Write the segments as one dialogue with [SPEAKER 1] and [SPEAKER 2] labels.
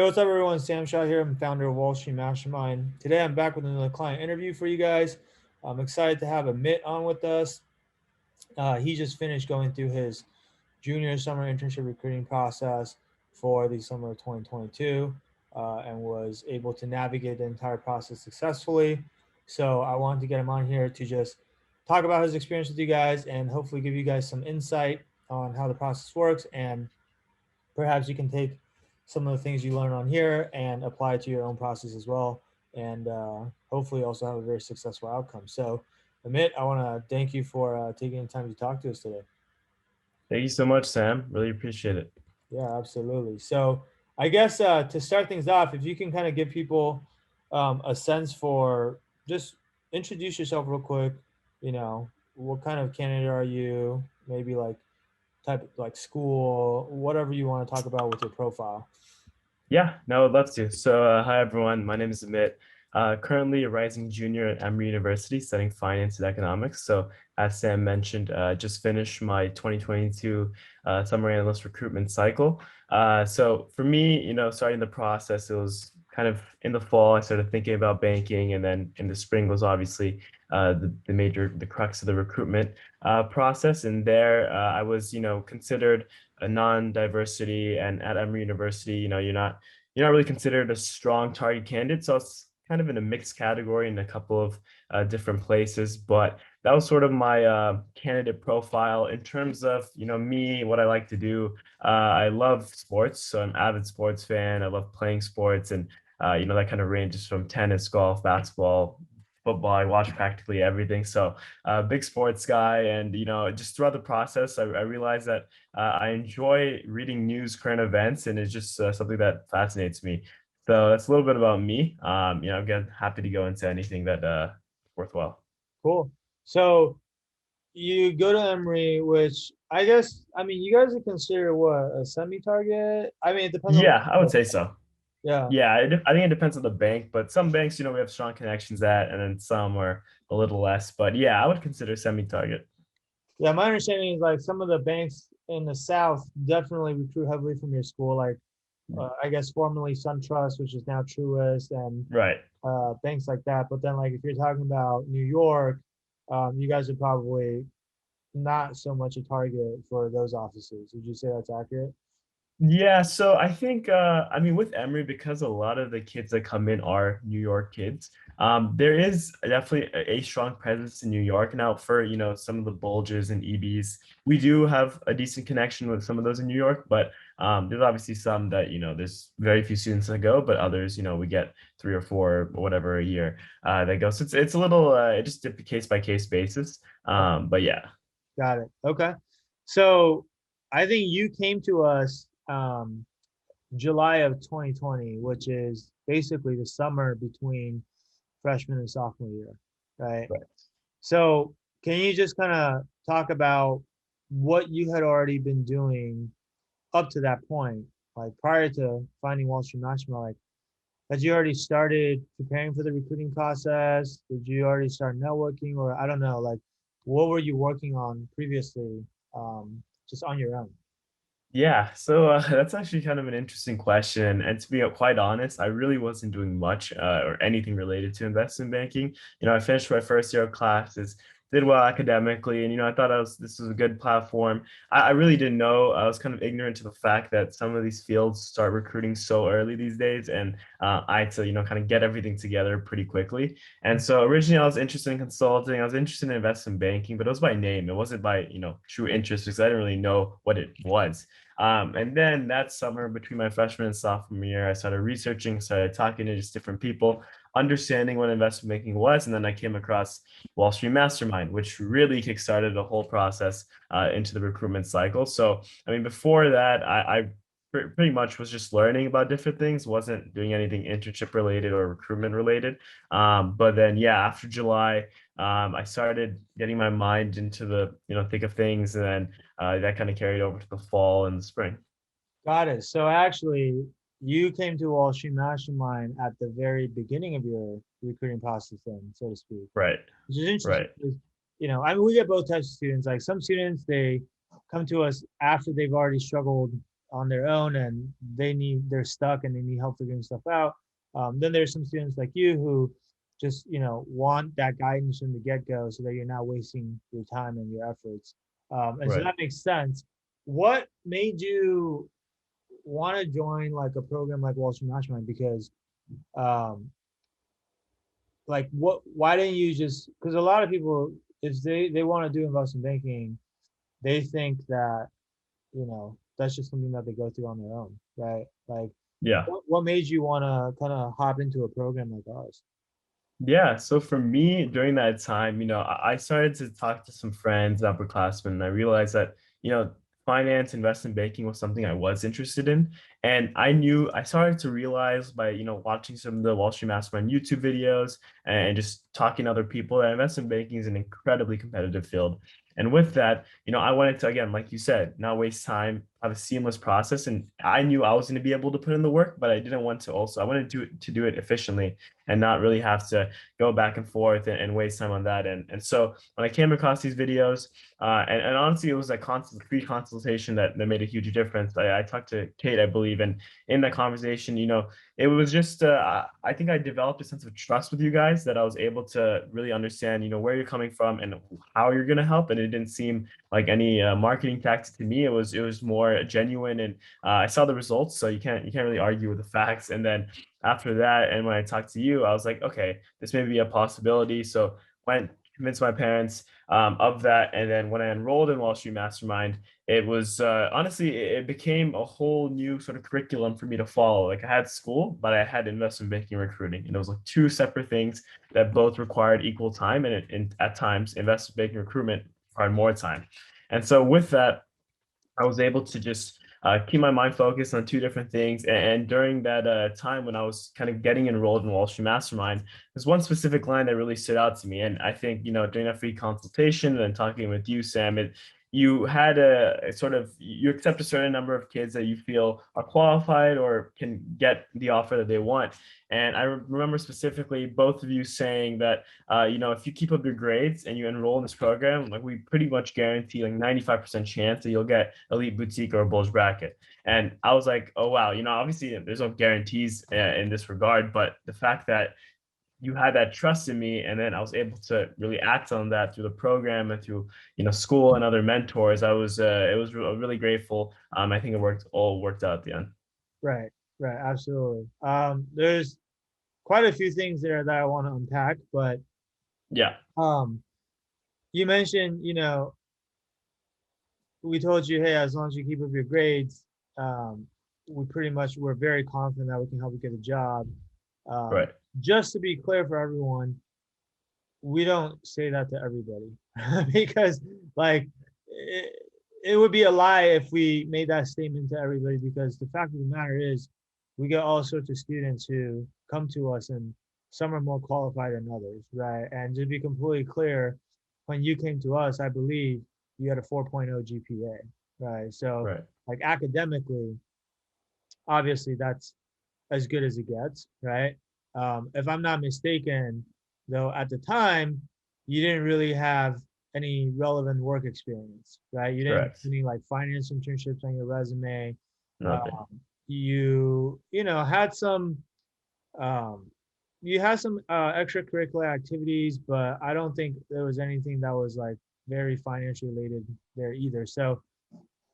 [SPEAKER 1] Hey, what's up, everyone? Sam Shaw here. I'm founder of Wall Street Mastermind. Today, I'm back with another client interview for you guys. I'm excited to have Amit on with us. He just finished going through his junior summer internship recruiting process for the summer of 2022 and was able to navigate the entire process successfully. So, I wanted to get him on here to just talk about his experience with you guys and hopefully give you guys some insight on how the process works, and perhaps you can take some of the things you learn on here and apply it to your own process as well, and hopefully also have a very successful outcome. So, Amit, I want to thank you for taking the time to talk to us today.
[SPEAKER 2] Thank you so much, Sam. Really appreciate it.
[SPEAKER 1] Yeah, absolutely. So, I guess to start things off, if you can kind of give people a sense for, just introduce yourself real quick. You know, what kind of candidate are you? Maybe like type of like school, whatever you want to talk about with your profile.
[SPEAKER 2] Yeah, no, I'd love to. Hi everyone. My name is Amit. Currently a rising junior at Emory University studying finance and economics. So, as Sam mentioned, just finished my 2022 summer analyst recruitment cycle. So, for me, starting the process, it was kind of in the fall. I started thinking about banking, and then in the spring was obviously the crux of the recruitment process. And there, I was, considered a non-diversity, and at Emory University, you're not really considered a strong target candidate. So it's kind of in a mixed category in a couple of different places. But that was sort of my candidate profile in terms of, me, what I like to do. I love sports, so I'm an avid sports fan. I love playing sports, and that kind of ranges from tennis, golf, basketball, football. I watch practically everything. So big sports guy, and just throughout the process, I realized that I enjoy reading news, current events, and it's just something that fascinates me. So that's a little bit about me. Again, happy to go into anything that worthwhile.
[SPEAKER 1] Cool. So you go to Emory, which I guess, I mean, you guys are considered what, a semi-target? I mean, it depends on
[SPEAKER 2] Yeah, I would say so.
[SPEAKER 1] yeah.
[SPEAKER 2] Yeah, I think it depends on the bank, but some banks, we have strong connections at, and then some are a little less. But yeah, I would consider semi-target.
[SPEAKER 1] Yeah, my understanding is like some of the banks in the South definitely recruit heavily from your school, like I guess formerly SunTrust, which is now Truist, and
[SPEAKER 2] Right.
[SPEAKER 1] banks like that. But then, like, if you're talking about New York, you guys are probably not so much a target for those offices. Would you say that's accurate?
[SPEAKER 2] Yeah, so I think I mean with Emory, because a lot of the kids that come in are New York kids, there is definitely a strong presence in New York. Now for some of the Bulgers and EBs, we do have a decent connection with some of those in New York, but there's obviously some that there's very few students that go, but others we get three or four or whatever a year that go. So it's a little it just a case by case basis. But yeah.
[SPEAKER 1] Got it. Okay. So I think you came to us July of 2020, which is basically the summer between freshman and sophomore year, right? So can you just kind of talk about what you had already been doing up to that point, like prior to finding Wall Street Mastermind? Like, had you already started preparing for the recruiting process? Did you already start networking, or I don't know, like, what were you working on previously, just on your own?
[SPEAKER 2] Yeah, so that's actually kind of an interesting question. And to be quite honest, I really wasn't doing much or anything related to investment banking. I finished my first year of classes, did well academically, and I thought this was a good platform. I really didn't know. I was kind of ignorant to the fact that some of these fields start recruiting so early these days, and I had to kind of get everything together pretty quickly. And so originally I was interested in consulting, I was interested in investment banking, but it was by name. It wasn't by true interest because I didn't really know what it was. And then that summer between my freshman and sophomore year, I started researching, started talking to just different people, understanding what investment banking was. And then I came across Wall Street Mastermind, which really kickstarted the whole process into the recruitment cycle. So, I mean, before that, I pretty much was just learning about different things, wasn't doing anything internship related or recruitment related. But then, yeah, after July, I started getting my mind into the thick of things, and then that kind of carried over to the fall and the spring.
[SPEAKER 1] Got it. So actually, you came to Wall Street Mastermind at the very beginning of your recruiting process, then, so to speak,
[SPEAKER 2] Right,
[SPEAKER 1] which is interesting
[SPEAKER 2] right.
[SPEAKER 1] because, I mean, we get both types of students. Like some students, they come to us after they've already struggled on their own and they're stuck and they need help figuring stuff out. Then there's some students like you who just want that guidance from the get-go so that you're not wasting your time and your efforts. And so
[SPEAKER 2] Right.
[SPEAKER 1] that makes sense. What made you want to join like a program like Wall Street Mastermind? Because um, like why didn't you just, because a lot of people, if they want to do investment banking, they think that that's just something that they go through on their own, right? Like
[SPEAKER 2] Yeah.
[SPEAKER 1] what made you want to kind of hop into a program like ours?
[SPEAKER 2] Yeah, so for me during that time, I started to talk to some friends, upperclassmen, and I realized that, finance, investment banking was something I was interested in. And I started to realize by, watching some of the Wall Street Mastermind YouTube videos and just talking to other people that investment banking is an incredibly competitive field. And with that, I wanted to, again, like you said, not waste time, have a seamless process. And I knew I was going to be able to put in the work, but I didn't want to also, I wanted to do it efficiently and not really have to go back and forth and waste time on that. And so when I came across these videos, and honestly, it was a free consultation that made a huge difference. I talked to Kate, I believe, and in that conversation, it was just, I think I developed a sense of trust with you guys that I was able to really understand, where you're coming from and how you're going to help. And it didn't seem like any marketing tactic to me. It was more genuine, and I saw the results, so you can't really argue with the facts. And then after that, and when I talked to you, I was like, okay, this may be a possibility. So went convinced my parents of that, and then when I enrolled in Wall Street Mastermind, it was honestly it became a whole new sort of curriculum for me to follow. Like I had school, but I had investment banking recruiting, and it was like two separate things that both required equal time, and at times investment banking recruitment required more time. And so with that, I was able to just keep my mind focused on two different things. And during that time when I was kind of getting enrolled in Wall Street Mastermind, there's one specific line that really stood out to me. And I think, during that free consultation and talking with you, Sam, you had a sort of, you accept a certain number of kids that you feel are qualified or can get the offer that they want. And I remember specifically both of you saying that if you keep up your grades and you enroll in this program, like we pretty much guarantee like 95% chance that you'll get elite boutique or a bulge bracket. And I was like, oh, wow, obviously there's no guarantees in this regard, but the fact that you had that trust in me, and then I was able to really act on that through the program and through, school and other mentors. It was really grateful. I think all worked out at the end.
[SPEAKER 1] Right, right, absolutely. There's quite a few things there that I want to unpack, but
[SPEAKER 2] Yeah,
[SPEAKER 1] um, you mentioned, we told you, hey, as long as you keep up your grades, um, we're very confident that we can help you get a job. Um,
[SPEAKER 2] right.
[SPEAKER 1] just to be clear for everyone, we don't say that to everybody because like it would be a lie if we made that statement to everybody, because the fact of the matter is we get all sorts of students who come to us and some are more qualified than others, right? And to be completely clear, when you came to us, I believe you had a 4.0 GPA, right? So
[SPEAKER 2] Right.
[SPEAKER 1] like academically, obviously that's as good as it gets, right? If I'm not mistaken, though, at the time, you didn't really have any relevant work experience, right? You didn't have
[SPEAKER 2] Correct.
[SPEAKER 1] any like finance internships on your resume.
[SPEAKER 2] Nothing.
[SPEAKER 1] Um, had some um, you had some extracurricular activities, but I don't think there was anything that was like very finance related there either. So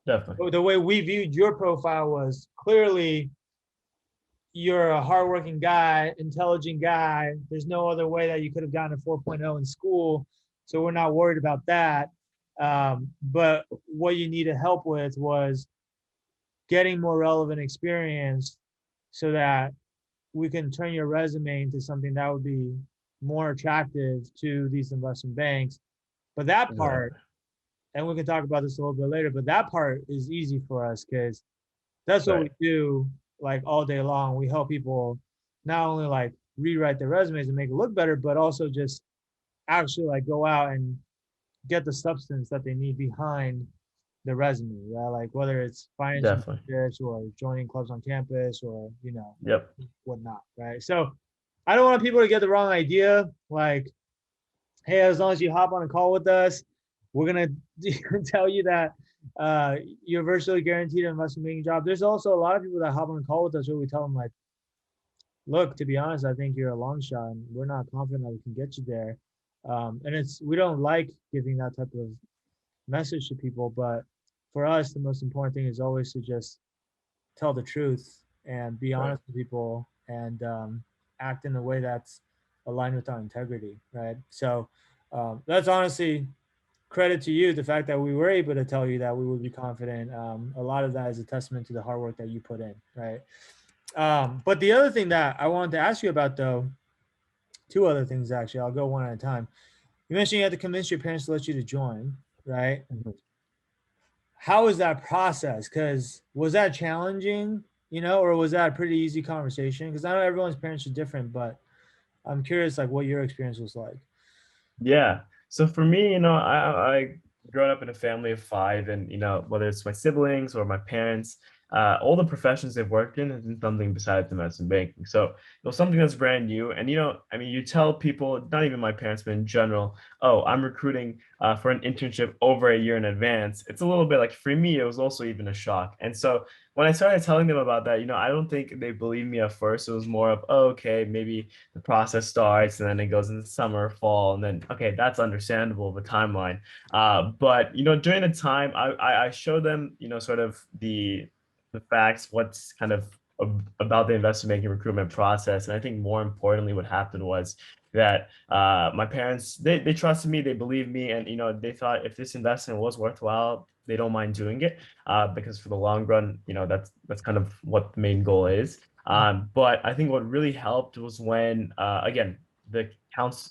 [SPEAKER 2] Definitely.
[SPEAKER 1] the way we viewed your profile was clearly you're a hardworking guy, intelligent guy. There's no other way that you could have gotten a 4.0 in school. So we're not worried about that. But what you needed help with was getting more relevant experience so that we can turn your resume into something that would be more attractive to these investment banks. But that part,
[SPEAKER 2] Exactly.
[SPEAKER 1] and we can talk about this a little bit later, but that part is easy for us because that's what we
[SPEAKER 2] Right.
[SPEAKER 1] do like all day long. We help people not only like rewrite their resumes and make it look better, but also just actually like go out and get the substance that they need behind the resume, right? Like whether it's financing
[SPEAKER 2] Definitely.
[SPEAKER 1] internships or joining clubs on campus or
[SPEAKER 2] Yep.
[SPEAKER 1] whatnot, right? So I don't want people to get the wrong idea. Like, hey, as long as you hop on a call with us, we're gonna tell you that you're virtually guaranteed an investment banking job. There's also a lot of people that hop on the call with us where we tell them like, look, to be honest, I think you're a long shot and we're not confident that we can get you there. And we don't like giving that type of message to people, but for us, the most important thing is always to just tell the truth and be
[SPEAKER 2] Right.
[SPEAKER 1] honest with people and act in a way that's aligned with our integrity, right? So that's honestly credit to you, the fact that we were able to tell you that we would be confident. A lot of that is a testament to the hard work that you put in, right? But the other thing that I wanted to ask you about, though, two other things actually. I'll go one at a time. You mentioned you had to convince your parents to let you to join, right?
[SPEAKER 2] Mhm.
[SPEAKER 1] How was that process? Because was that challenging, or was that a pretty easy conversation? Because I know everyone's parents are different, but I'm curious, like, what your experience was like.
[SPEAKER 2] Yeah. So for me, I grown up in a family of five, and whether it's my siblings or my parents, all the professions they've worked in has been something besides investment banking. So it was something that's brand new. And I mean, you tell people, not even my parents, but in general, oh, I'm recruiting for an internship over a year in advance. It's a little bit like, for me, it was also even a shock. And so when I started telling them about that, I don't think they believed me at first. It was more of, oh, okay, maybe the process starts and then it goes into summer, fall, and then okay, that's understandable, the timeline. But during the time, I show them, sort of the facts, what's kind of about the investment banking recruitment process. And I think more importantly, what happened was that my parents, they trusted me, they believed me, and they thought if this investment was worthwhile, they don't mind doing it, because for the long run, that's kind of what the main goal is. But I think what really helped was when, again, the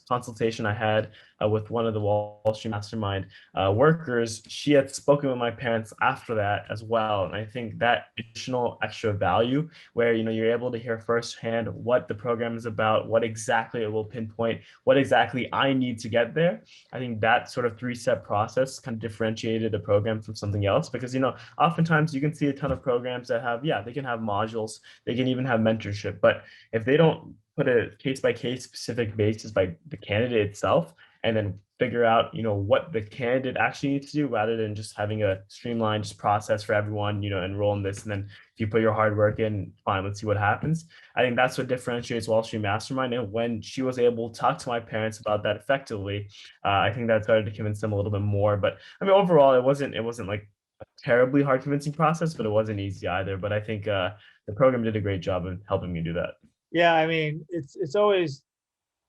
[SPEAKER 2] consultation I had with one of the Wall Street Mastermind workers, she had spoken with my parents after that as well. And I think that additional extra value, where you're able to hear firsthand what the program is about, what exactly it will pinpoint, what exactly I need to get there. I think that sort of three-step process kind of differentiated the program from something else, because oftentimes you can see a ton of programs that have, yeah, they can have modules, they can even have mentorship, but if they don't put a case by case specific basis by the candidate itself, and then figure out what the candidate actually needs to do, rather than just having a streamlined just process for everyone, enroll in this, and then if you put your hard work in, fine, let's see what happens. I think that's what differentiates Wall Street Mastermind. And when she was able to talk to my parents about that effectively, I think that started to convince them a little bit more. But I mean, overall, it wasn't like a terribly hard convincing process, but it wasn't easy either. But I think the program did a great job in helping me do that.
[SPEAKER 1] Yeah, I mean, it's always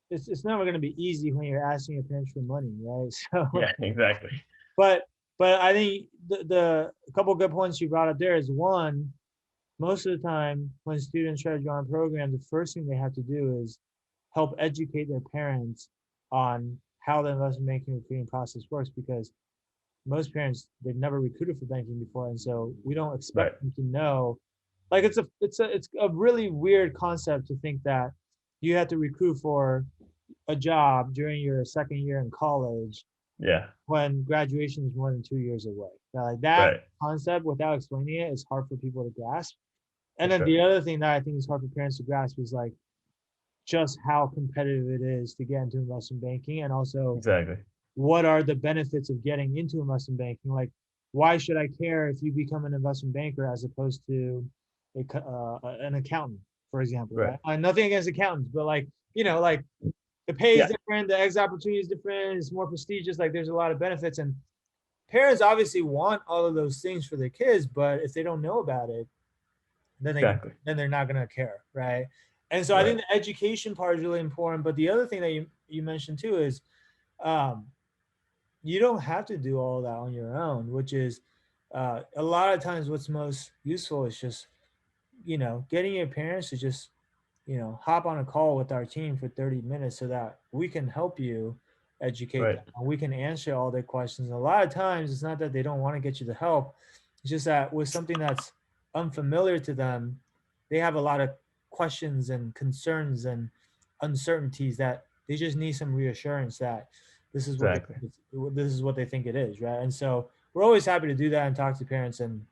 [SPEAKER 1] it's never going to be easy when you're asking your parents for money, right? So,
[SPEAKER 2] Yeah, exactly.
[SPEAKER 1] but but I think the a couple of good points you brought up there is one, most of the time when students try to join a program, the first thing they have to do is help educate their parents on how the investment banking recruiting process works, because most parents, they've never recruited for banking before, and so we don't
[SPEAKER 2] Right.
[SPEAKER 1] expect them to know. Like it's a really weird concept to think that you have to recruit for a job during your second year in college
[SPEAKER 2] Yeah.
[SPEAKER 1] when graduation is more than 2 years away. Like that
[SPEAKER 2] Right.
[SPEAKER 1] concept, without explaining it, is hard for people to grasp.
[SPEAKER 2] For
[SPEAKER 1] And then
[SPEAKER 2] sure.
[SPEAKER 1] the other thing that I think is hard for parents to grasp is like just how competitive it is to get into investment banking, and also
[SPEAKER 2] Exactly.
[SPEAKER 1] what are the benefits of getting into investment banking. Like, why should I care if you become an investment banker as opposed to an accountant, for example,
[SPEAKER 2] Right.
[SPEAKER 1] right? Nothing against accountants, but like, like the pay is
[SPEAKER 2] Yeah.
[SPEAKER 1] different, the exit opportunity is different, it's more prestigious. Like, there's a lot of benefits, and parents obviously want all of those things for their kids, but if they don't know about it, then
[SPEAKER 2] Exactly.
[SPEAKER 1] they're not gonna care, right? And so I
[SPEAKER 2] Right.
[SPEAKER 1] think the education part is really important. But the other thing that you mentioned too is um, you don't have to do all that on your own, which is a lot of times what's most useful is just getting your parents to just hop on a call with our team for 30 minutes so that we can help you educate them
[SPEAKER 2] Right.
[SPEAKER 1] and we can answer all their questions. A lot of times it's not that they don't want to get you the help, it's just that with something that's unfamiliar to them, they have a lot of questions and concerns and uncertainties that they just need some reassurance that this is what they
[SPEAKER 2] Exactly.
[SPEAKER 1] this is what they think it is, right? And so we're always happy to do that and talk to parents. And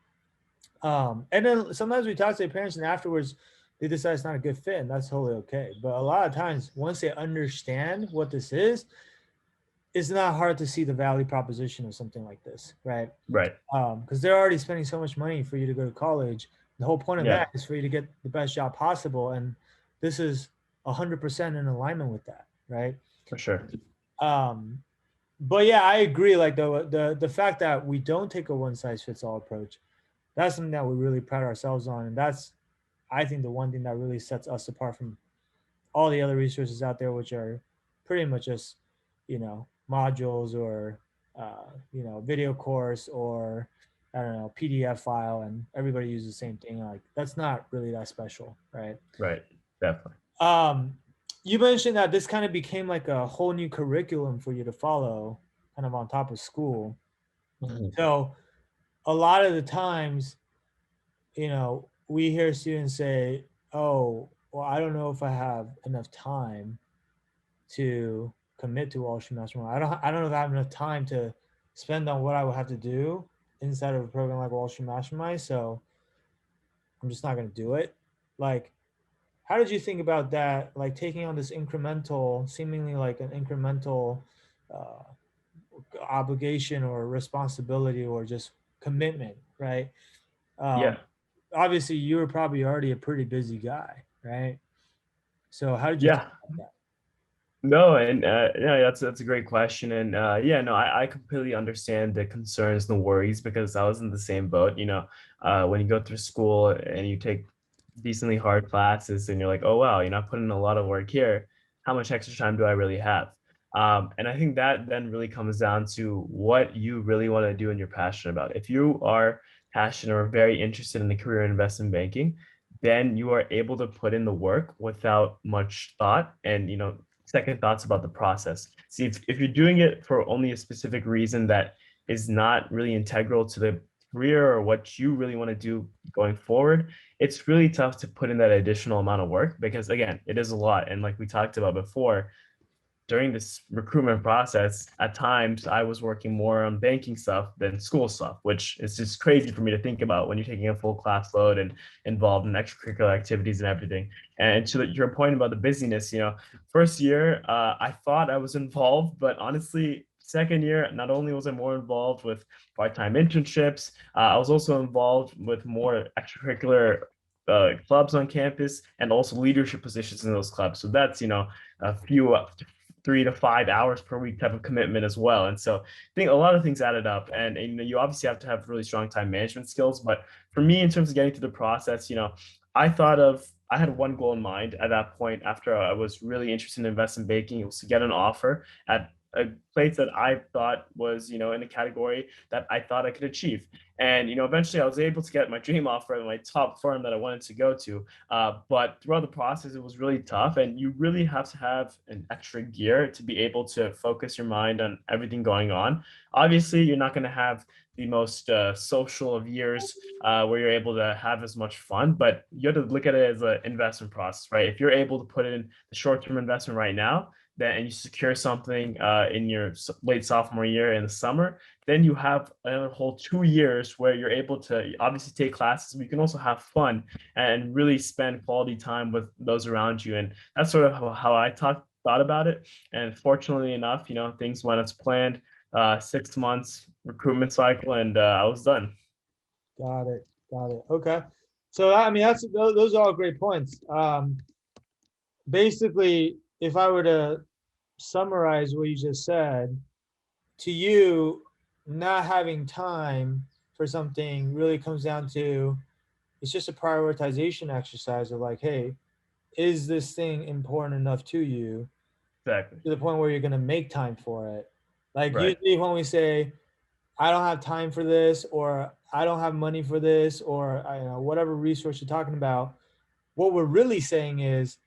[SPEAKER 1] then sometimes we talk to their parents and afterwards they decide it's not a good fit, and that's totally okay. But a lot of times once they understand what this is, it's not hard to see the value proposition of something like this, right?
[SPEAKER 2] Right.
[SPEAKER 1] Because they're already spending so much money for you to go to college. The whole point of
[SPEAKER 2] Yeah,
[SPEAKER 1] that is for you to get the best job possible, and this is 100% in alignment with that, right?
[SPEAKER 2] for sure.
[SPEAKER 1] Um, but yeah, I agree. Like the fact that we don't take a one size fits all approach, that's something that we really pride ourselves on, and that's I think the one thing that really sets us apart from all the other resources out there, which are pretty much just modules or video course or I don't know PDF file, and everybody uses the same thing. Like that's not really that special, right?
[SPEAKER 2] Right. Definitely.
[SPEAKER 1] Um, you mentioned that this kind of became like a whole new curriculum for you to follow, kind of on top of school.
[SPEAKER 2] Mhm.
[SPEAKER 1] So a lot of the times, we hear students say, "Oh, well, I don't know if I have enough time to commit to Wall Street Mastermind. I don't know if I have enough time to spend on what I would have to do inside of a program like Wall Street Mastermind. So I'm just not going to do it." Like, how did you think about that? Like taking on this incremental, seemingly like an incremental uh, obligation or responsibility or just commitment, right? Um,
[SPEAKER 2] Yeah.
[SPEAKER 1] Obviously, you were probably already a pretty busy guy, right? So how did you think
[SPEAKER 2] Yeah.
[SPEAKER 1] about that?
[SPEAKER 2] No, and yeah, that's a great question, and yeah, no, I completely understand the concerns, the worries, because I was in the same boat. When you go through school and you take decently hard classes, and you're like, oh wow, I put in a lot of work here. How much extra time do I really have? And I think that then really comes down to what you really want to do and you're passionate about. If you are passionate or very interested in the career in investment banking, then you are able to put in the work without much thought and second thoughts about the process. See, if you're doing it for only a specific reason that is not really integral to the career or what you really want to do going forward, it's really tough to put in that additional amount of work because, again, it is a lot. And like we talked about before, during this recruitment process, at times I was working more on banking stuff than school stuff, which is just crazy for me to think about when you're taking a full class load and involved in extracurricular activities and everything. And to your point about the busyness, first year, I thought I was involved, but honestly, second year, not only was I more involved with part-time internships, I was also involved with more extracurricular clubs on campus and also leadership positions in those clubs. So that's, a few 3 to 5 hours per week type of commitment as well. And so I think a lot of things added up. And you obviously have to have really strong time management skills. But for me, in terms of getting through the process, I had one goal in mind at that point after I was really interested in investment banking. It was to get an offer at a place that I thought was, in a category that I thought I could achieve. And, eventually I was able to get my dream offer at my top firm that I wanted to go to. But throughout the process, it was really tough. And you really have to have an extra gear to be able to focus your mind on everything going on. Obviously, you're not going to have the most social of years where you're able to have as much fun, but you have to look at it as an investment process, right? If you're able to put in the short-term investment right now, then and you secure something in your late sophomore year in the summer, then you have another whole 2 years where you're able to obviously take classes, but you can also have fun and really spend quality time with those around you. And that's sort of how I thought about it. And fortunately enough, things went as planned. 6 months recruitment cycle, and I was done.
[SPEAKER 1] Got it. Got it. Okay. So I mean, those are all great points. Basically, if I were to summarize what you just said, to you, not having time for something really comes down to it's just a prioritization exercise of like, hey, is this thing important enough to you
[SPEAKER 2] Exactly.
[SPEAKER 1] to the point where you're going to make time for it? Like
[SPEAKER 2] Right.
[SPEAKER 1] usually when we say, I don't have time for this, or I don't have money for this, or whatever resource you're talking about, what we're really saying is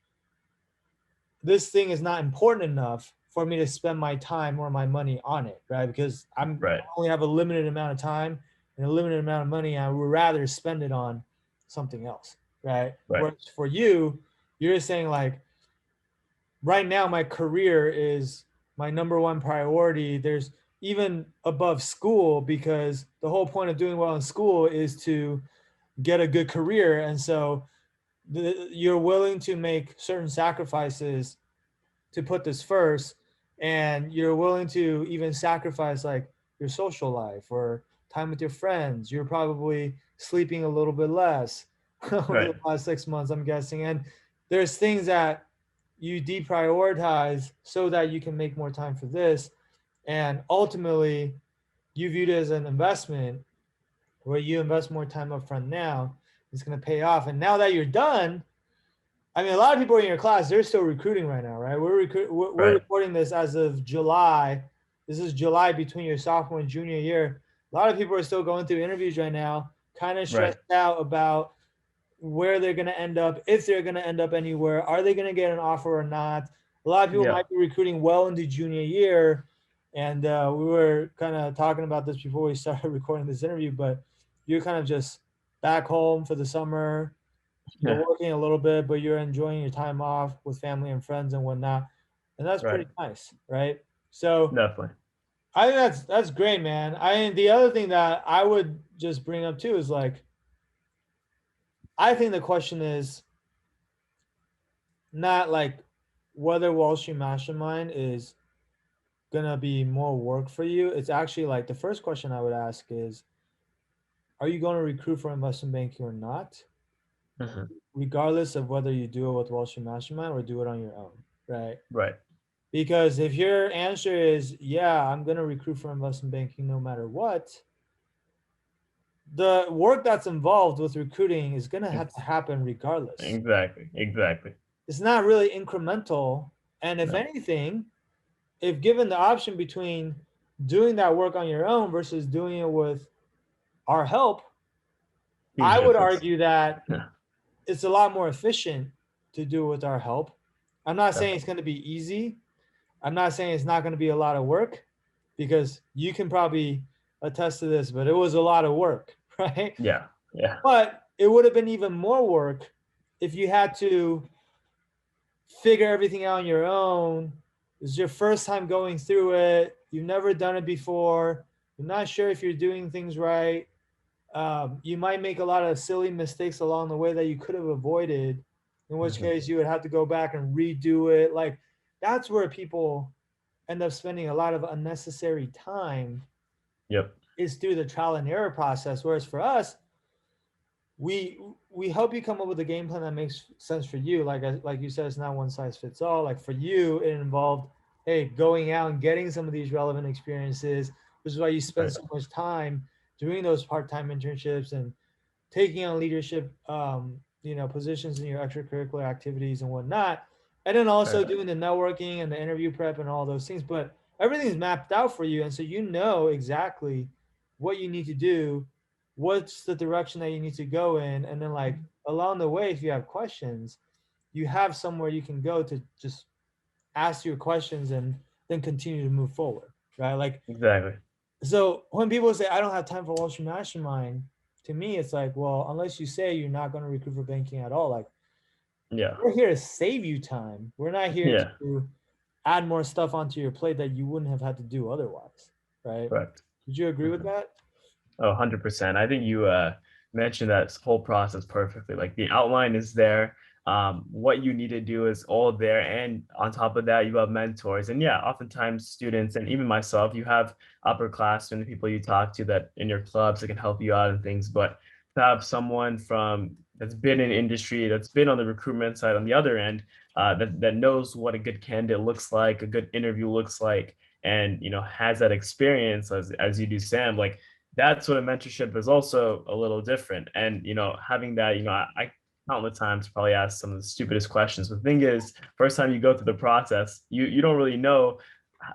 [SPEAKER 1] this thing is not important enough for me to spend my time or my money on it, right? Because I
[SPEAKER 2] Right.
[SPEAKER 1] only have a limited amount of time and a limited amount of money. I would rather spend it on something else, right?
[SPEAKER 2] Right.
[SPEAKER 1] Whereas for you, you're saying like, right now my career is my number one priority. There's even above school because the whole point of doing well in school is to get a good career, and so you're willing to make certain sacrifices to put this first. and you're willing to even sacrifice like your social life or time with your friends. You're probably sleeping a little bit less over the
[SPEAKER 2] Right.
[SPEAKER 1] last 6 months, I'm guessing. And there's things that you deprioritize so that you can make more time for this. And ultimately, you viewed it as an investment where you invest more time up front now, it's going to pay off. And now that you're done, I mean, a lot of people in your class, they're still recruiting right now, right? We're
[SPEAKER 2] Right.
[SPEAKER 1] recording this as of July. This is July between your sophomore and junior year. A lot of people are still going through interviews right now, kind of
[SPEAKER 2] Right.
[SPEAKER 1] stressed out about where they're going to end up, if they're going to end up anywhere, are they going to get an offer or not? A lot of people
[SPEAKER 2] Yeah.
[SPEAKER 1] might be recruiting well into junior year. And we were kind of talking about this before we started recording this interview, but you're kind of just back home for the summer, you're
[SPEAKER 2] Yeah.
[SPEAKER 1] working a little bit, but you're enjoying your time off with family and friends and whatnot, and that's pretty
[SPEAKER 2] Right.
[SPEAKER 1] nice, right? So
[SPEAKER 2] Definitely.
[SPEAKER 1] I think that's great, man. The other thing that I would just bring up too is like I think the question is not like whether Wall Street Mastermind is gonna be more work for you. It's actually like the first question I would ask is, are you going to recruit for investment banking or not?
[SPEAKER 2] Mhm.
[SPEAKER 1] Regardless of whether you do it with Wall Street Mastermind or do it on your own, right?
[SPEAKER 2] Right.
[SPEAKER 1] Because if your answer is, yeah, I'm going to recruit for investment banking no matter what, the work that's involved with recruiting is going to have to
[SPEAKER 2] Ex-
[SPEAKER 1] happen regardless.
[SPEAKER 2] Exactly. Exactly.
[SPEAKER 1] It's not really incremental. And if
[SPEAKER 2] No.
[SPEAKER 1] anything, if given the option between doing that work on your own versus doing it with our help,
[SPEAKER 2] Huge
[SPEAKER 1] I would
[SPEAKER 2] difference.
[SPEAKER 1] argue that
[SPEAKER 2] Yeah.
[SPEAKER 1] it's a lot more efficient to do it with our help. I'm not saying it's
[SPEAKER 2] Definitely.
[SPEAKER 1] going to be easy. I'm not saying it's not going to be a lot of work because you can probably attest to this, but it was a lot of work, right?
[SPEAKER 2] Yeah. Yeah.
[SPEAKER 1] But it would have been even more work if you had to figure everything out on your own. It's your first time going through it. You've never done it before. You're not sure if you're doing things right. You might make a lot of silly mistakes along the way that you could have avoided, in which
[SPEAKER 2] Mhm.
[SPEAKER 1] case you would have to go back and redo it. Like that's where people end up spending a lot of unnecessary time
[SPEAKER 2] Yep.
[SPEAKER 1] is through the trial and error process. Whereas for us, we we help you come up with a game plan that makes sense for you. Like you said, it's not one size fits all. Like for you, it involved hey going out and getting some of these relevant experiences, which is why you spend
[SPEAKER 2] Right.
[SPEAKER 1] so much time doing those part-time internships and taking on leadership positions in your extracurricular activities and whatnot, and then also
[SPEAKER 2] Right.
[SPEAKER 1] doing the networking and the interview prep and all those things. But everything's mapped out for you, and so you know exactly what you need to do, what's the direction that you need to go in, and then like along the way, if you have questions, you have somewhere you can go to just ask your questions and then continue to move forward, right? Like
[SPEAKER 2] Exactly.
[SPEAKER 1] so when people say I don't have time for Wall Street Mastermind, to me it's like, well, unless you say you're not going to recruit for banking at all, like
[SPEAKER 2] Yeah.
[SPEAKER 1] we're here to save you time. We're not here
[SPEAKER 2] Yeah.
[SPEAKER 1] to add more stuff onto your plate that you wouldn't have had to do otherwise, right?
[SPEAKER 2] Correct.
[SPEAKER 1] Would you agree with
[SPEAKER 2] Mhm.
[SPEAKER 1] that?
[SPEAKER 2] Oh, 100%. I think you mentioned that whole process perfectly. Like the outline is there. What you need to do is all there. And on top of that, you have mentors. And yeah, oftentimes students and even myself, you have upperclassmen, people you talk to that in your clubs that can help you out and things. But to have someone from that's been in industry, that's been on the recruitment side on the other end, that knows what a good candidate looks like, a good interview looks like, and has that experience as you do, Sam, like that sort of mentorship is also a little different. And having that, I countless times probably asked some of the stupidest questions. But the thing is, first time you go through the process, you don't really know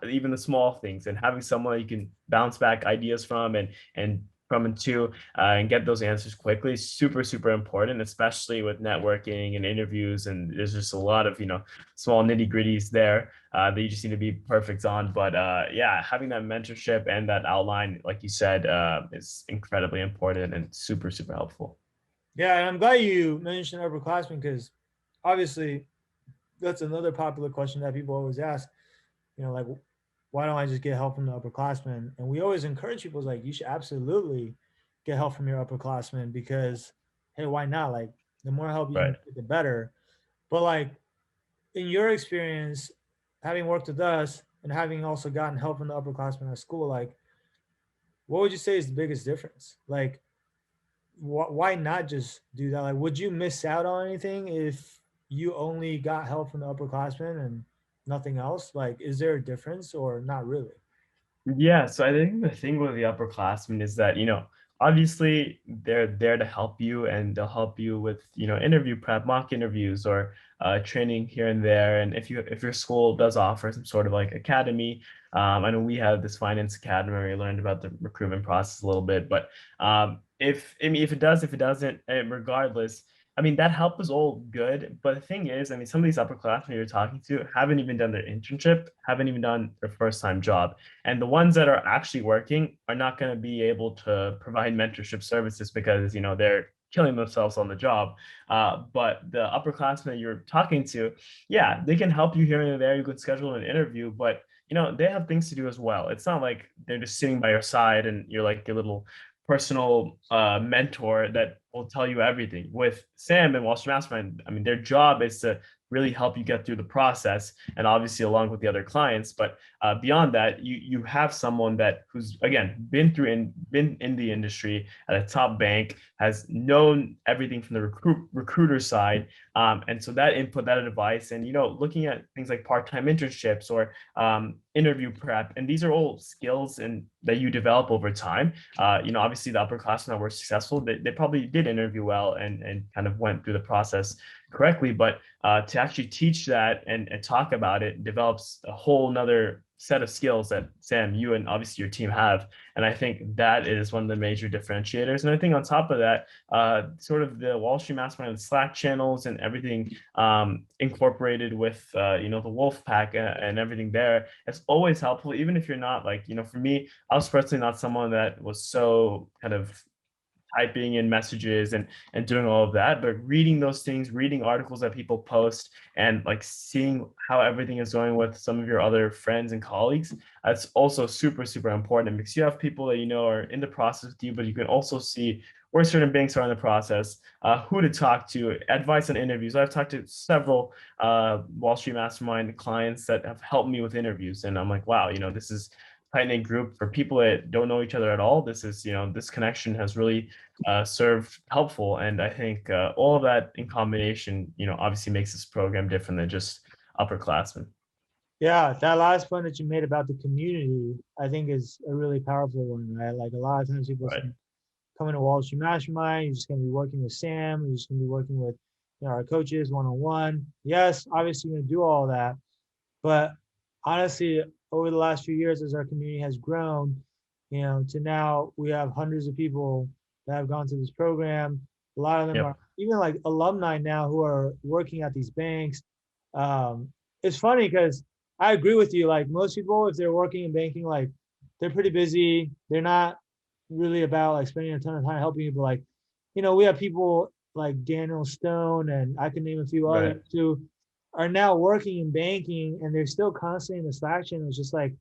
[SPEAKER 2] even the small things, and having someone you can bounce back ideas from and from and to and get those answers quickly is super super important, especially with networking and interviews. And there's just a lot of small nitty gritties there that you just need to be perfect on. But yeah, having that mentorship and that outline, like you said, is incredibly important and super, super helpful.
[SPEAKER 1] Yeah, and I'm glad you mentioned upperclassmen because obviously that's another popular question that people always ask. Like why don't I just get help from the upperclassmen? And we always encourage people like you should absolutely get help from your upperclassmen because hey, why not? Like the more help you can
[SPEAKER 2] Right.
[SPEAKER 1] get, the better. But like in your experience, having worked with us, and having also gotten help from the upperclassmen at school, like, what would you say is the biggest difference? Like, why not just do that? Like, would you miss out on anything if you only got help from the upperclassmen and nothing else? Like, is there a difference or not really?
[SPEAKER 2] Yeah, so I think the thing with the upperclassmen is that, obviously they're there to help you and they'll help you with, interview prep, mock interviews or training here and there. And if your school does offer some sort of like academy, I know we have this finance academy where we learned about the recruitment process a little bit, but if it does, if it doesn't, regardless, I mean, that help is all good. But the thing is, I mean, some of these upperclassmen you're talking to haven't even done their internship, haven't even done their first time job. And the ones that are actually working are not going to be able to provide mentorship services because, they're killing themselves on the job. But the upperclassmen you're talking to, yeah, they can help you here and there. You can schedule an interview, but they have things to do as well. It's not like they're just sitting by your side and you're like a little personal mentor that will tell you everything. With Sam and Wall Street Mastermind, I mean, their job is to really help you get through the process, and obviously along with the other clients. But beyond that, you have someone who's again been in the industry at a top bank, has known everything from the recruiter side, and so that input, that advice, and looking at things like part-time internships or interview prep, and these are all skills and that you develop over time. Obviously the upperclassmen that were successful, they probably did interview well and kind of went through the process correctly, but to actually teach that and talk about it develops a whole nother set of skills that Sam, you and obviously your team have. And I think that is one of the major differentiators. And I think on top of that, sort of the Wall Street Mastermind Slack channels and everything incorporated with, the Wolf Pack and everything there, it's always helpful, even if you're not like, for me, I was personally not someone that was so kind of typing in messages and doing all of that, but reading those things, reading articles that people post, and like seeing how everything is going with some of your other friends and colleagues, that's also super super important because you have people that are in the process with you, but you can also see where certain banks are in the process, who to talk to, advice on interviews. I've talked to several Wall Street Mastermind clients that have helped me with interviews, and I'm like, wow, this is tight knit group for people that don't know each other at all. This is, this connection has really served helpful. And I think all of that in combination, obviously makes this program different than just upperclassmen.
[SPEAKER 1] Yeah, that last point that you made about the community, I think is a really powerful one, right? Like, a lot of times people
[SPEAKER 2] Right.
[SPEAKER 1] think coming to Wall Street Mastermind, you're just going to be working with Sam, you're just going to be working with our coaches one on one. Yes, obviously you're going to do all that, but honestly, over the last few years, as our community has grown, to now we have hundreds of people that have gone through this program. A lot of them
[SPEAKER 2] Yep.
[SPEAKER 1] are even like alumni now who are working at these banks. Um, it's funny because I agree with you. Like, most people, if they're working in banking, like, they're pretty busy. They're not really about like spending a ton of time helping you. But like, we have people like Daniel Stone, and I can name a few others
[SPEAKER 2] Right.
[SPEAKER 1] who are now working in banking, and they're still constantly in the Slack channel. It's just like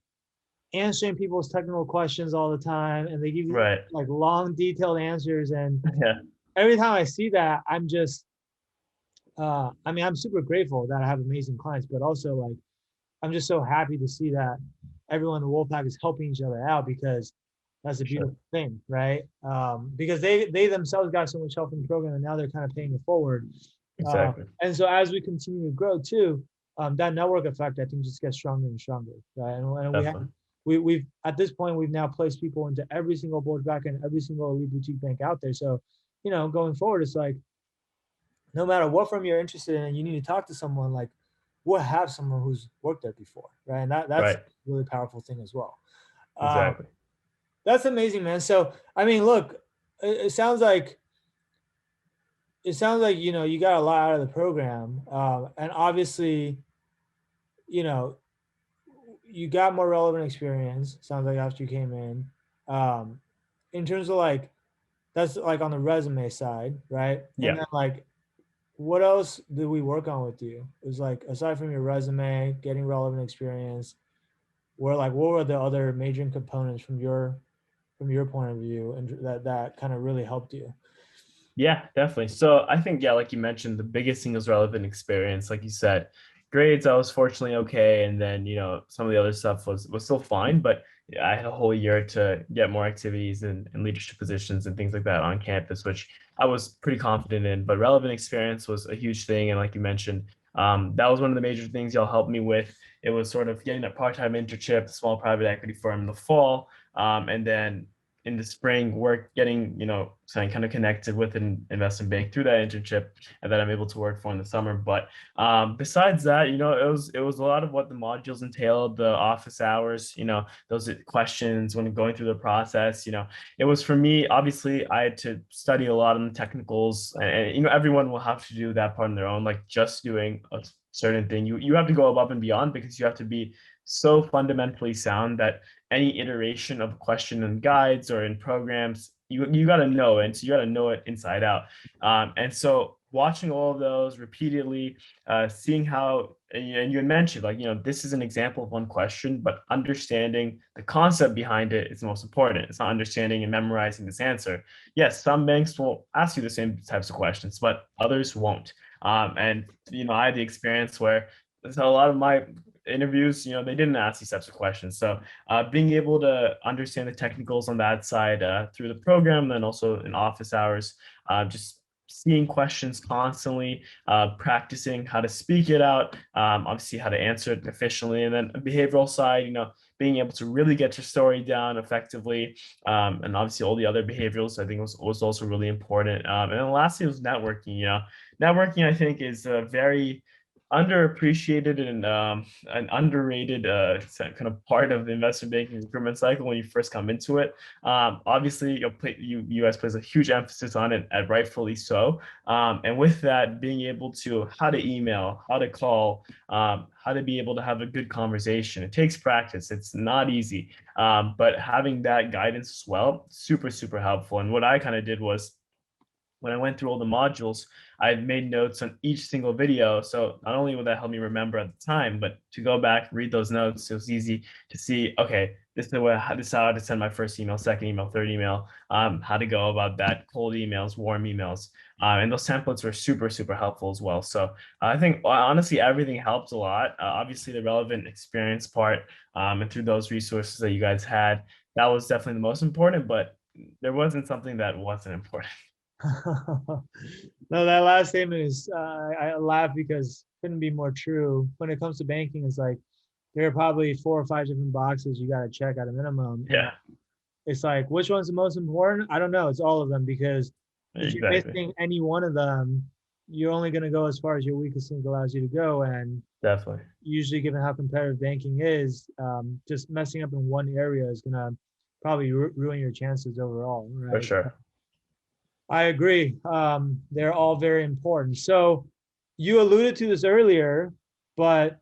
[SPEAKER 1] answering people's technical questions all the time, and they give you
[SPEAKER 2] Right.
[SPEAKER 1] like long, detailed answers. And
[SPEAKER 2] Yeah.
[SPEAKER 1] every time I see that, I'm just, I mean, I'm super grateful that I have amazing clients, but also like, I'm just so happy to see that everyone in the Wolfpack is helping each other out, because that's a
[SPEAKER 2] For sure.
[SPEAKER 1] beautiful thing, right? Because they themselves got so much help in the program, and now they're kind of paying it forward.
[SPEAKER 2] Exactly.
[SPEAKER 1] And so as we continue to grow too, that network effect, I think, just gets stronger and stronger, right? And
[SPEAKER 2] Definitely.
[SPEAKER 1] we've at this point, we've now placed people into every single board back and every single elite boutique bank out there. So, going forward, it's like, no matter what firm you're interested in, and you need to talk to someone, like, we'll have someone who's worked there before, right? And that's a
[SPEAKER 2] Right.
[SPEAKER 1] really powerful thing as well. Um,
[SPEAKER 2] Exactly.
[SPEAKER 1] that's amazing, man. So, I mean, look, it sounds like you got a lot out of the program, and obviously, you know, you got more relevant experience. Sounds like after you came um, in terms of like, that's like on the resume side, right? And
[SPEAKER 2] Yeah.
[SPEAKER 1] then like, what else did we work on with you? It was like, aside from your resume, getting relevant experience, what were the other major components from your point of view, and that kind of really helped you?
[SPEAKER 2] Yeah, definitely. So I think, yeah, like you mentioned, the biggest thing is relevant experience. Like you said, grades, I was fortunately okay, and then some of the other stuff was still fine, but I had a whole year to get more activities and leadership positions and things like that on campus, which I was pretty confident in. But relevant experience was a huge thing, and like you mentioned, that was one of the major things y'all helped me with. It was sort of getting that part-time internship, the small private equity firm in the fall, and then in the spring, work getting something kind of connected with an investment bank through that internship, and that I'm able to work for in the summer. But besides that, it was a lot of what the modules entailed, the office hours, those questions when going through the process. It was for me, obviously, I had to study a lot on the technicals, and everyone will have to do that part on their own, like just doing a certain thing. You have to go above and beyond because you have to be so fundamentally sound that any iteration of a question in guides or in programs, you got to know it. And so you got to know it inside out. And so watching all of those repeatedly, seeing how, and you had mentioned, like, this is an example of one question, but understanding the concept behind it is most important. It's not understanding and memorizing this answer. Yes, some banks will ask you the same types of questions, but others won't. And, I had the experience where so a lot of my interviews, they didn't ask these types of questions. So being able to understand the technicals on that side through the program, then also in office hours, just seeing questions constantly, practicing how to speak it out, obviously how to answer it efficiently, and then a behavioral side, being able to really get your story down effectively, and obviously all the other behaviorals I think was also really important. And then lastly was networking. Networking I think is a very underappreciated and an underrated kind of part of the investment banking recruitment cycle when you first come into it. Obviously, U.S. plays a huge emphasis on it, and rightfully so. And with that, being able to how to email, how to call, how to be able to have a good conversation. It takes practice. It's not easy, but having that guidance as well, super, super helpful. And what I kind of did was when I went through all the modules, I had made notes on each single video. So not only would that help me remember at the time, but to go back, read those notes, it was easy to see, okay, this is how to send my first email, second email, third email, how to go about that, cold emails, warm emails. And those templates were super, super helpful as well. So I think honestly, everything helped a lot. Obviously, the relevant experience part and through those resources that you guys had, that was definitely the most important, but there wasn't something that wasn't important.
[SPEAKER 1] No, that last statement is, I laugh because it couldn't be more true. When it comes to banking, it's like there are probably 4 or 5 different boxes you got to check at a minimum. And
[SPEAKER 2] Yeah,
[SPEAKER 1] it's like, which one's the most important? I don't know. It's all of them because if you're
[SPEAKER 2] exactly.
[SPEAKER 1] missing any one of them, you're only going to go as far as your weakest link allows you to go. And
[SPEAKER 2] Definitely.
[SPEAKER 1] usually, given how competitive banking is, just messing up in one area is going to probably ruin your chances overall,
[SPEAKER 2] For
[SPEAKER 1] right?
[SPEAKER 2] sure.
[SPEAKER 1] I agree. They're all very important. So you alluded to this earlier, but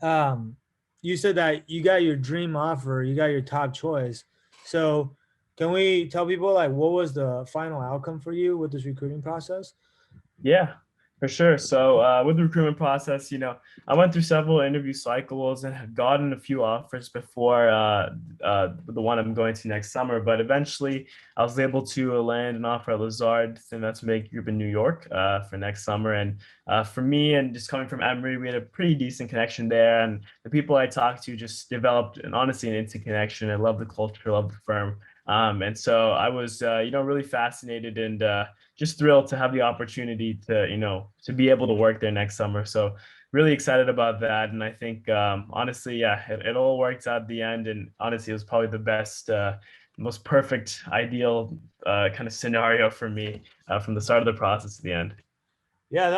[SPEAKER 1] um, you said that you got your dream offer, you got your top choice. So can we tell people like what was the final outcome for you with this recruiting process?
[SPEAKER 2] Yeah, for sure. So with the recruitment process, I went through several interview cycles and had gotten a few offers before the one I'm going to next summer. But eventually, I was able to land an offer at Lazard, the investment banking group in New York, for next summer. And for me, and just coming from Emory, we had a pretty decent connection there. And the people I talked to just developed, and honestly, an instant connection. I love the culture, love the firm. And so I was, really fascinated and just thrilled to have the opportunity to to be able to work there next summer. So really excited about that. And I think honestly, yeah, it all worked out at the end. And honestly, it was probably the best, most perfect, ideal kind of scenario for me from the start of the process to the end.
[SPEAKER 1] Yeah,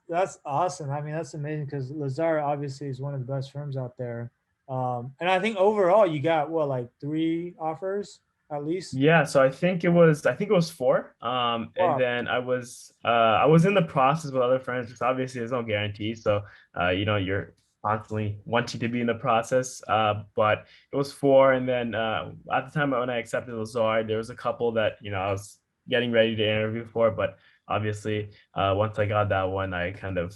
[SPEAKER 1] that's awesome. I mean, that's amazing because Lazard obviously is one of the best firms out there. And I think overall you got what, like 3 offers at least?
[SPEAKER 2] Yeah, so I think it was four. And
[SPEAKER 1] Wow.
[SPEAKER 2] then I was in the process with other friends, because obviously there's no guarantee. So you're constantly wanting to be in the process. But it was four, and then at the time when I accepted Lazard, there was a couple that I was getting ready to interview for, but obviously once I got that one, I kind of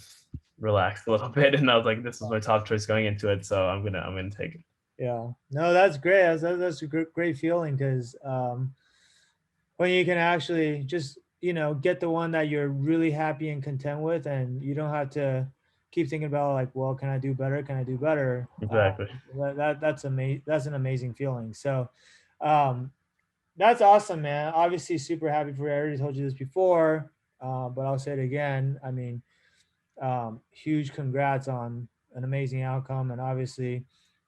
[SPEAKER 2] relaxed a little bit, and I was like, this is my top choice going into it, so I'm gonna take it.
[SPEAKER 1] Yeah. No, that's great. That's a great feeling because when you can actually just, get the one that you're really happy and content with, and you don't have to keep thinking about like, well, can I do better? Can I do better?
[SPEAKER 2] Exactly.
[SPEAKER 1] That's amazing. That's an amazing feeling. So, um, that's awesome, man. Obviously, super happy for you. I already told you this before, but I'll say it again. I mean, huge congrats on an amazing outcome, and obviously,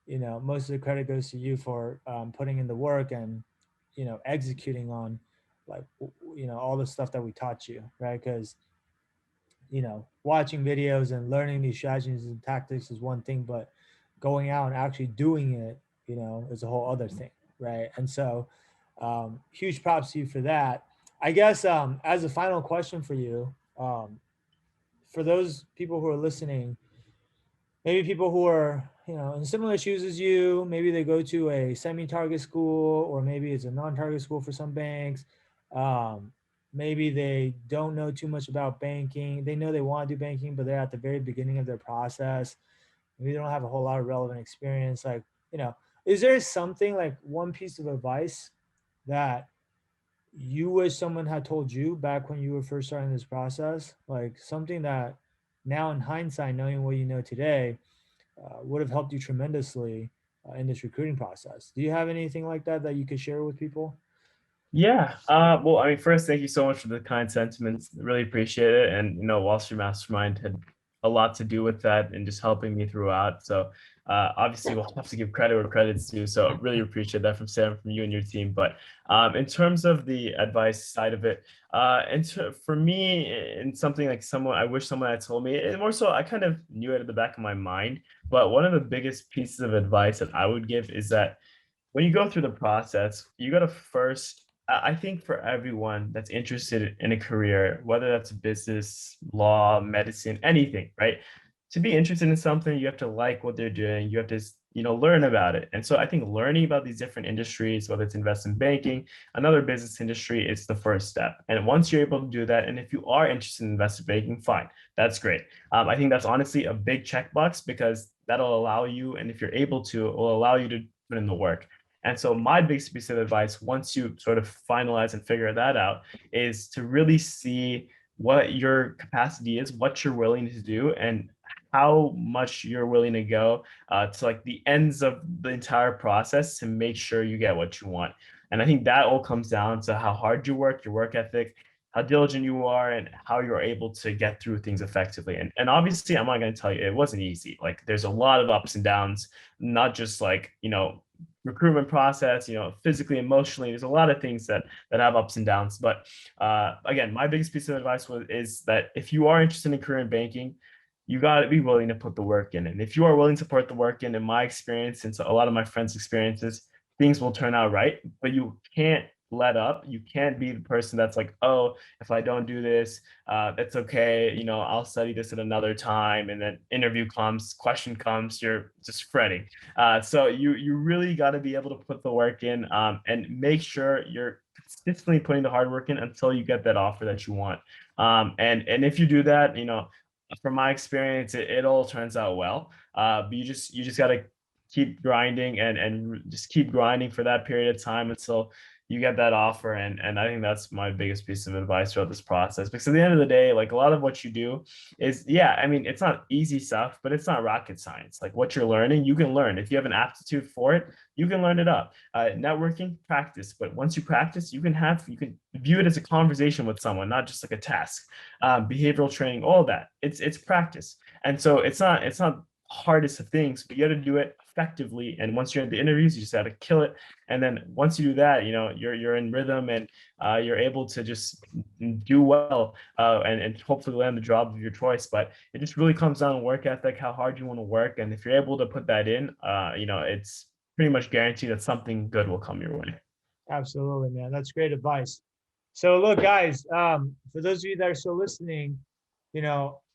[SPEAKER 1] most of the credit goes to you for putting in the work and executing on like all the stuff that we taught you, right? Because watching videos and learning these strategies and tactics is one thing, but going out and actually doing it, is a whole other thing, right? And so, huge props to you for that. I guess as a final question for you, for those people who are listening, maybe people who are in similar shoes as you, maybe they go to a semi-target school, or maybe it's a non-target school for some banks. um, Maybe they don't know too much about banking. They know they want to do banking, but they're at the very beginning of their process. Maybe they don't have a whole lot of relevant experience. Like, you know is there something, like one piece of advice that you wish someone had told you back when you were first starting this process, like something that now in hindsight, knowing what you know today, would have helped you tremendously in this recruiting process? Do you have anything like that that you could share with people?
[SPEAKER 2] Yeah. Well, I mean, first, thank you so much for the kind sentiments. Really appreciate it. And Wall Street Mastermind had a lot to do with that and just helping me throughout. So obviously we'll have to give credit where credit's due. So really appreciate that from Sam, from you and your team. But in terms of the advice side of it, for me, in something like someone, I wish someone had told me, and more so, I kind of knew it at the back of my mind. But one of the biggest pieces of advice that I would give is that when you go through the process, you got to first, I think for everyone that's interested in a career, whether that's business, law, medicine, anything, right? To be interested in something, you have to like what they're doing. You have to, learn about it. And so I think learning about these different industries, whether it's investment banking, another business industry, it's the first step. And once you're able to do that, and if you are interested in investment banking, fine, that's great. I think that's honestly a big checkbox because that'll allow you, and if you're able to, it will allow you to put in the work. And so my biggest piece of advice, once you sort of finalize and figure that out, is to really see what your capacity is, what you're willing to do, and how much you're willing to go to like the ends of the entire process to make sure you get what you want. And I think that all comes down to how hard you work, your work ethic, how diligent you are, and how you're able to get through things effectively. And obviously, I'm not going to tell you it wasn't easy. Like there's a lot of ups and downs, not just like, recruitment process, physically, emotionally. There's a lot of things that have ups and downs. But again, my biggest piece of advice is that if you are interested in career in banking, you got to be willing to put the work in. And if you are willing to put the work in my experience, and so a lot of my friends' experiences, things will turn out right. But you can't let up. You can't be the person that's like, oh, if I don't do this, that's okay. I'll study this at another time. And then interview comes, question comes, you're just fretting. So you really got to be able to put the work in and make sure you're consistently putting the hard work in until you get that offer that you want. And if you do that, from my experience, it all turns out well. But you just got to keep grinding and just keep grinding for that period of time until you get that offer. And I think that's my biggest piece of advice throughout this process, because at the end of the day, like a lot of what you do is, yeah, I mean, it's not easy stuff, but it's not rocket science. Like what you're learning, you can learn. If you have an aptitude for it, you can learn it up. Networking, practice. But once you practice, you can view it as a conversation with someone, not just like a task. Behavioral training, all that. It's practice. And so it's not hardest of things, but you got to do it effectively. And once you're in the interviews, you just got to kill it. And then once you do that, you're in rhythm, and you're able to just do well, and hopefully land the job of your choice. But it just really comes down to work ethic, how hard you want to work, and if you're able to put that in, it's pretty much guaranteed that something good will come your way.
[SPEAKER 1] Absolutely, man. That's great advice. So look, guys, for those of you that are still listening,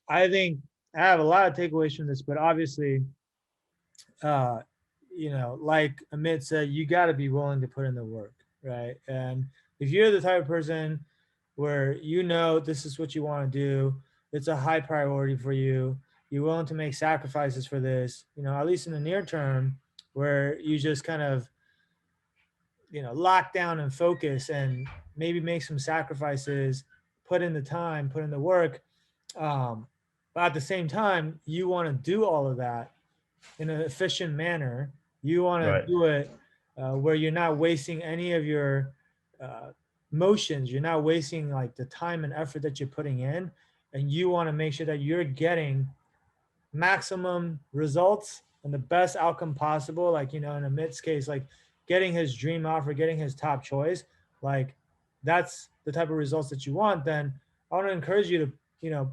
[SPEAKER 1] I think I have a lot of takeaways from this, but obviously, uh, like Amit said, you got to be willing to put in the work, right? And if you're the type of person where this is what you want to do, it's a high priority for you, you're willing to make sacrifices for this, at least in the near term, where you just kind of, lock down and focus and maybe make some sacrifices, put in the time, put in the work. Um, But at the same time, you want to do all of that in an efficient manner. You want to
[SPEAKER 2] Right.
[SPEAKER 1] do it where you're not wasting any of your uh, motions. You're not wasting like the time and effort that you're putting in, and you want to make sure that you're getting maximum results and the best outcome possible. Like, in Amit's case, like getting his dream offer, getting his top choice, like that's the type of results that you want. Then I want to encourage you to,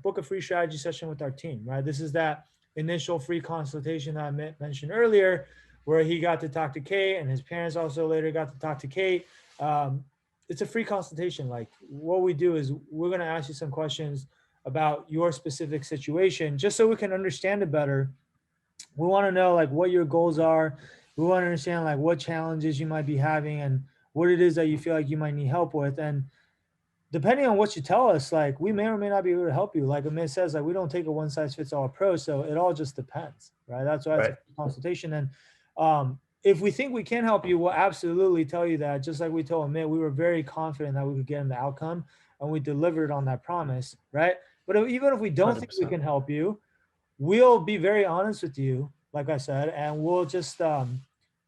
[SPEAKER 1] book a free strategy session with our team, right? This is that initial free consultation that I mentioned earlier, where he got to talk to Kate and his parents also later got to talk to Kate. It's a free consultation. Like, what we do is we're going to ask you some questions about your specific situation just so we can understand it better. We want to know like what your goals are. We want to understand like what challenges you might be having and what it is that you feel like you might need help with. And depending on what you tell us, like we may or may not be able to help you. Like Amit says, like we don't take a one size fits all approach. So it all just depends, right? That's why it's a
[SPEAKER 2] Right.
[SPEAKER 1] consultation. And if we think we can help you, we'll absolutely tell you that. Just like we told Amit, we were very confident that we could get him the outcome and we delivered on that promise, right? But even if we don't think we
[SPEAKER 2] 100%.
[SPEAKER 1] can help you, we'll be very honest with you, like I said, and we'll just, at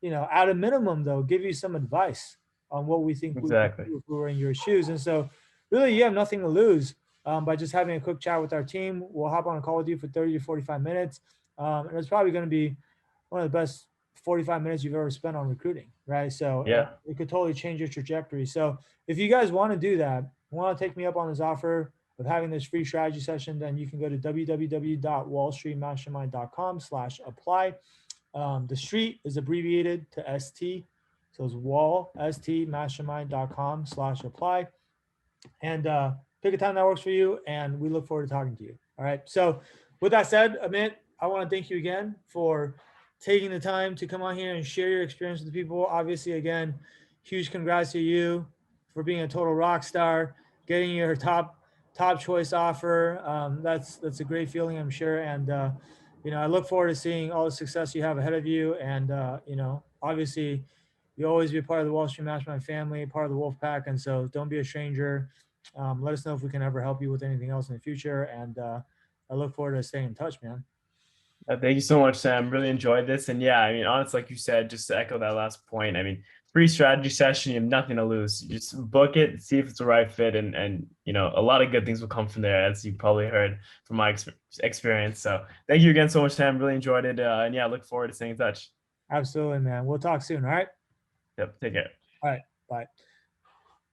[SPEAKER 1] a minimum, though, give you some advice on what we think we could
[SPEAKER 2] Exactly.
[SPEAKER 1] do if we were in your shoes. And so, really, you have nothing to lose by just having a quick chat with our team. We'll hop on a call with you for 30 to 45 minutes. And it's probably going to be one of the best 45 minutes you've ever spent on recruiting, right? So,
[SPEAKER 2] Yeah.
[SPEAKER 1] it could totally change your trajectory. So, if you guys want to do that, want to take me up on this offer of having this free strategy session, then you can go to www.wallstreetmastermind.com/apply. The street is abbreviated to ST. So it's wallstmastermind.com/apply. And pick a time that works for you. And we look forward to talking to you. All right. So with that said, Amit, I want to thank you again for taking the time to come on here and share your experience with the people. Obviously, again, huge congrats to you for being a total rock star, getting your top choice offer. That's a great feeling, I'm sure. And I look forward to seeing all the success you have ahead of you. And obviously, you always be a part of the Wall Street Mastermind family, part of the Wolf Pack. And so don't be a stranger. Let us know if we can ever help you with anything else in the future. And I look forward to staying in touch, man.
[SPEAKER 2] Thank you so much, Sam. Really enjoyed this. And yeah, I mean, honestly, like you said, just to echo that last point, I mean, free strategy session, you have nothing to lose. You just book it, see if it's the right fit, and a lot of good things will come from there, as you probably heard from my experience. So thank you again so much, Sam. Really enjoyed it. And yeah, look forward to staying in touch.
[SPEAKER 1] Absolutely, man. We'll talk soon. All right.
[SPEAKER 2] Yep. Take care.
[SPEAKER 1] All right. Bye.